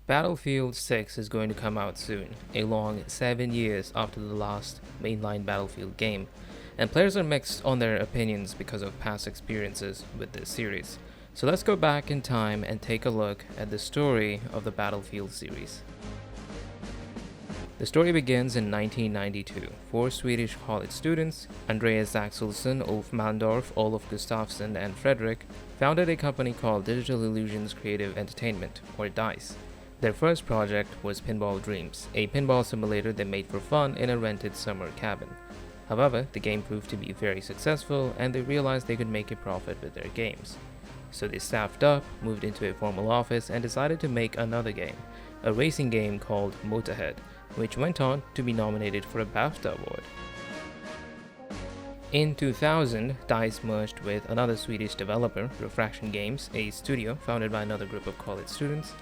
Battlefield 6 is going to come out soon, a long 7 years after the last mainline Battlefield game, and players are mixed on their opinions because of past experiences with this series. So let's go back in time and take a look at the story of the Battlefield series. The story begins in 1992. Four Swedish college students, Andreas Axelsson, Ulf Malndorf, Olof Gustafsson, and Fredrik, founded a company called Digital Illusions Creative Entertainment, or DICE. Their first project was Pinball Dreams, a pinball simulator they made for fun in a rented summer cabin. However, the game proved to be very successful, and they realized they could make a profit with their games. So they staffed up, moved into a formal office, and decided to make another game, a racing game called Motorhead, which went on to be nominated for a BAFTA award. In 2000, DICE merged with another Swedish developer, Refraction Games, a studio founded by another group of college students.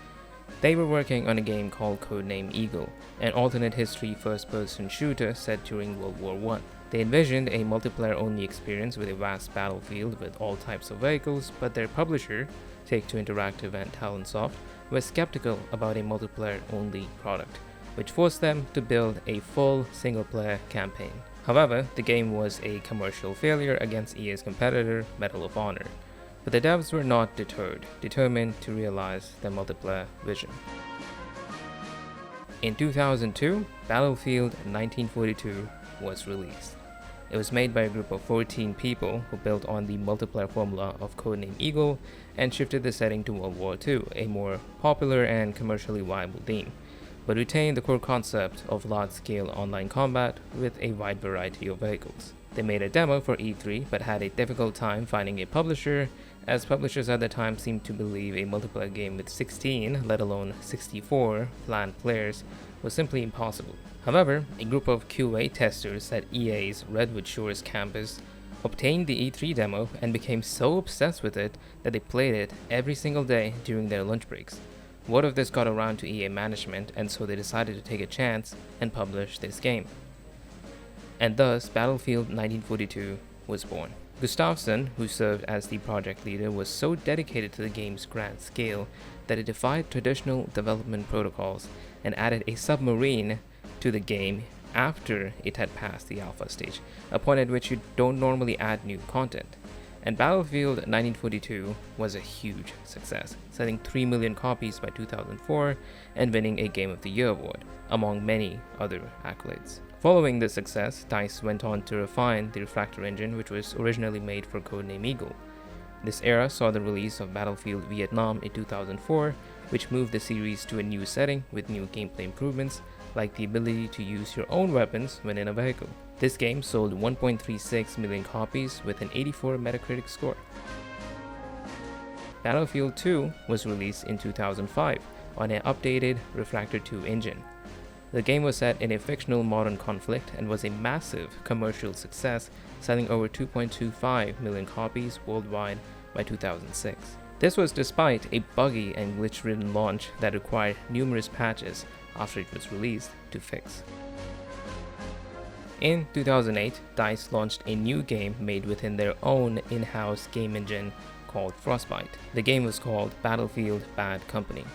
They were working on a game called Codename Eagle, an alternate history first-person shooter set during World War I. They envisioned a multiplayer-only experience with a vast battlefield with all types of vehicles, but their publisher, Take-Two Interactive and Talonsoft, was skeptical about a multiplayer-only product, which forced them to build a full single-player campaign. However, the game was a commercial failure against EA's competitor, Medal of Honor. But the devs were not deterred, determined to realize their multiplayer vision. In 2002, Battlefield 1942 was released. It was made by a group of 14 people who built on the multiplayer formula of Codename Eagle and shifted the setting to World War II, a more popular and commercially viable theme, but retained the core concept of large-scale online combat with a wide variety of vehicles. They made a demo for E3 but had a difficult time finding a publisher, as publishers at the time seemed to believe a multiplayer game with 16, let alone 64, planned players was simply impossible. However, a group of QA testers at EA's Redwood Shores campus obtained the E3 demo and became so obsessed with it that they played it every single day during their lunch breaks. Word of this got around to EA management, and so they decided to take a chance and publish this game. And thus, Battlefield 1942 was born. Gustafsson, who served as the project leader, was so dedicated to the game's grand scale that it defied traditional development protocols and added a submarine to the game after it had passed the alpha stage, a point at which you don't normally add new content. And Battlefield 1942 was a huge success, selling 3 million copies by 2004 and winning a Game of the Year award, among many other accolades. Following this success, DICE went on to refine the Refraction engine, which was originally made for Codename Eagle. This era saw the release of Battlefield Vietnam in 2004, which moved the series to a new setting with new gameplay improvements, like the ability to use your own weapons when in a vehicle. This game sold 1.36 million copies with an 84 Metacritic score. Battlefield 2 was released in 2005 on an updated Refractor 2 engine. The game was set in a fictional modern conflict and was a massive commercial success, selling over 2.25 million copies worldwide by 2006. This was despite a buggy and glitch-ridden launch that required numerous patches after it was released to fix. In 2008, DICE launched a new game made within their own in-house game engine called Frostbite. The game was called Battlefield Bad Company.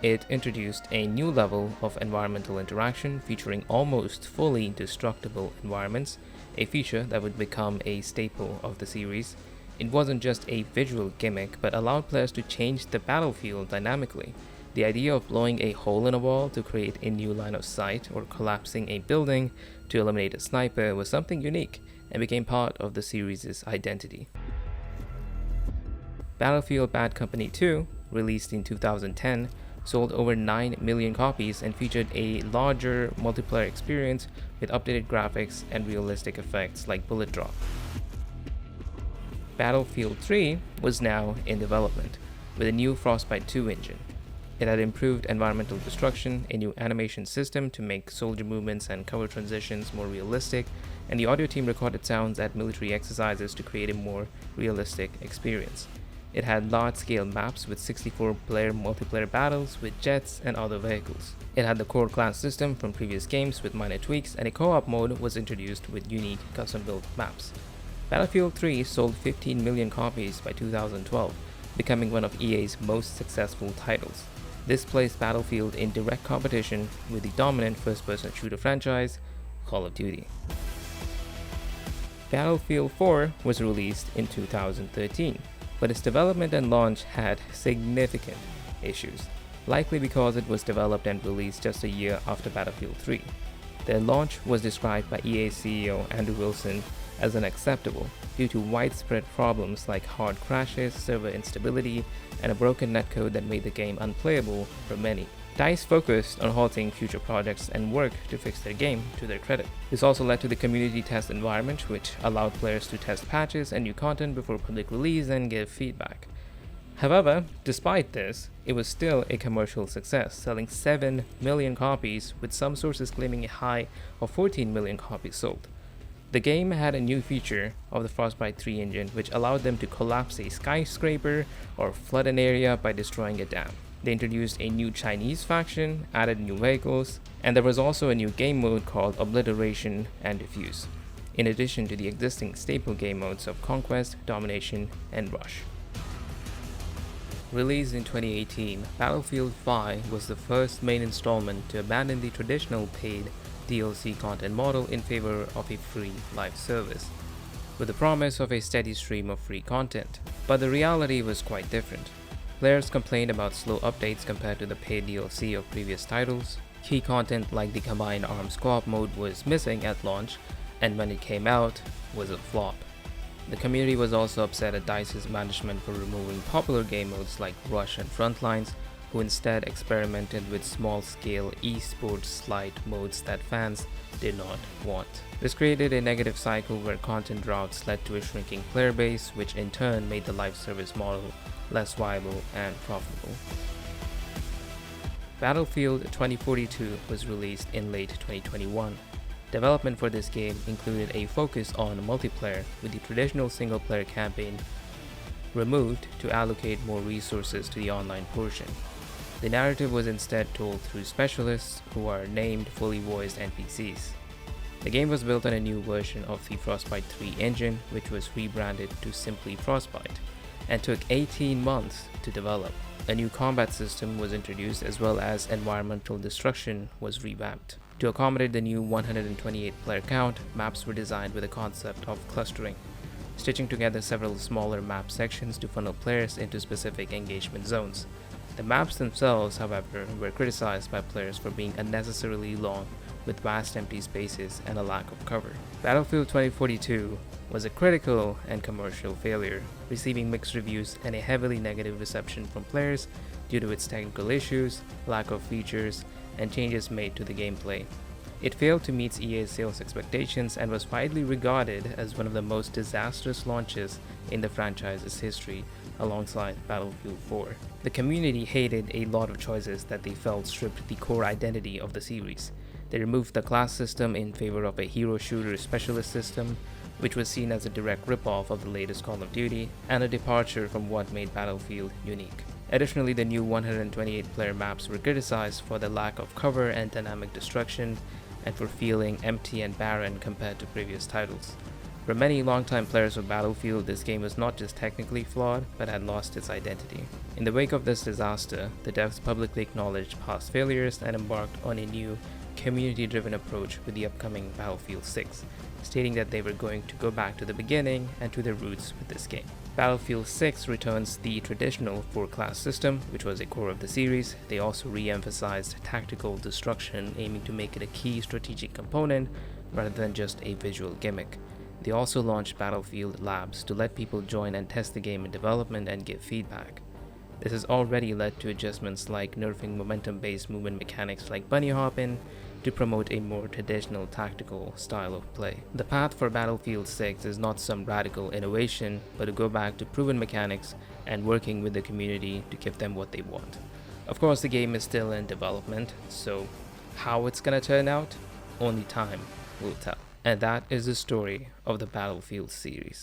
It introduced a new level of environmental interaction featuring almost fully destructible environments, a feature that would become a staple of the series. It wasn't just a visual gimmick, but allowed players to change the battlefield dynamically. The idea of blowing a hole in a wall to create a new line of sight or collapsing a building to eliminate a sniper was something unique and became part of the series' identity. Battlefield Bad Company 2, released in 2010, sold over 9 million copies and featured a larger multiplayer experience with updated graphics and realistic effects like bullet drop. Battlefield 3 was now in development with a new Frostbite 2 engine. It had improved environmental destruction, a new animation system to make soldier movements and cover transitions more realistic, and the audio team recorded sounds at military exercises to create a more realistic experience. It had large-scale maps with 64-player multiplayer battles with jets and other vehicles. It had the core class system from previous games with minor tweaks, and a co-op mode was introduced with unique custom-built maps. Battlefield 3 sold 15 million copies by 2012, becoming one of EA's most successful titles. This placed Battlefield in direct competition with the dominant first-person shooter franchise, Call of Duty. Battlefield 4 was released in 2013, but its development and launch had significant issues, likely because it was developed and released just a year after Battlefield 3. Their launch was described by EA CEO Andrew Wilson as unacceptable due to widespread problems like hard crashes, server instability, and a broken netcode that made the game unplayable for many. DICE focused on halting future projects and worked to fix their game to their credit. This also led to the community test environment, which allowed players to test patches and new content before public release and give feedback. However, despite this, it was still a commercial success, selling 7 million copies, with some sources claiming a high of 14 million copies sold. The game had a new feature of the Frostbite 3 engine, which allowed them to collapse a skyscraper or flood an area by destroying a dam. They introduced a new Chinese faction, added new vehicles, and there was also a new game mode called Obliteration and Diffuse, in addition to the existing staple game modes of Conquest, Domination, and Rush. Released in 2018, Battlefield 5 was the first main installment to abandon the traditional paid DLC content model in favor of a free live service, with the promise of a steady stream of free content. But the reality was quite different. Players complained about slow updates compared to the paid DLC of previous titles. Key content like the combined arms co-op mode was missing at launch, and when it came out, was a flop. The community was also upset at DICE's management for removing popular game modes like Rush and Frontlines, who instead experimented with small-scale esports light modes that fans did not want. This created a negative cycle where content droughts led to a shrinking player base, which in turn made the live service model less viable and profitable. Battlefield 2042 was released in late 2021. Development for this game included a focus on multiplayer, with the traditional single-player campaign removed to allocate more resources to the online portion. The narrative was instead told through specialists who are named fully voiced NPCs. The game was built on a new version of the Frostbite 3 engine, which was rebranded to simply Frostbite, and took 18 months to develop. A new combat system was introduced, as well as environmental destruction was revamped. To accommodate the new 128 player count, maps were designed with a concept of clustering, stitching together several smaller map sections to funnel players into specific engagement zones. The maps themselves, however, were criticized by players for being unnecessarily long, with vast empty spaces and a lack of cover. Battlefield 2042 was a critical and commercial failure, receiving mixed reviews and a heavily negative reception from players due to its technical issues, lack of features, and changes made to the gameplay. It failed to meet EA's sales expectations and was widely regarded as one of the most disastrous launches in the franchise's history, alongside Battlefield 4. The community hated a lot of choices that they felt stripped the core identity of the series. They removed the class system in favor of a hero shooter specialist system, which was seen as a direct ripoff of the latest Call of Duty and a departure from what made Battlefield unique. Additionally, the new 128-player maps were criticized for the lack of cover and dynamic destruction, and for feeling empty and barren compared to previous titles. For many longtime players of Battlefield, this game was not just technically flawed, but had lost its identity. In the wake of this disaster, the devs publicly acknowledged past failures and embarked on a new, community-driven approach with the upcoming Battlefield 6, stating that they were going to go back to the beginning and to their roots with this game. Battlefield 6 returns the traditional 4-class system, which was a core of the series. They also re-emphasized tactical destruction, aiming to make it a key strategic component rather than just a visual gimmick. They also launched Battlefield Labs to let people join and test the game in development and give feedback. This has already led to adjustments like nerfing momentum-based movement mechanics like bunny hopping to promote a more traditional tactical style of play. The path for Battlefield 6 is not some radical innovation, but to go back to proven mechanics and working with the community to give them what they want. Of course, the game is still in development, so how it's gonna turn out, only time will tell. And that is the story of the Battlefield series.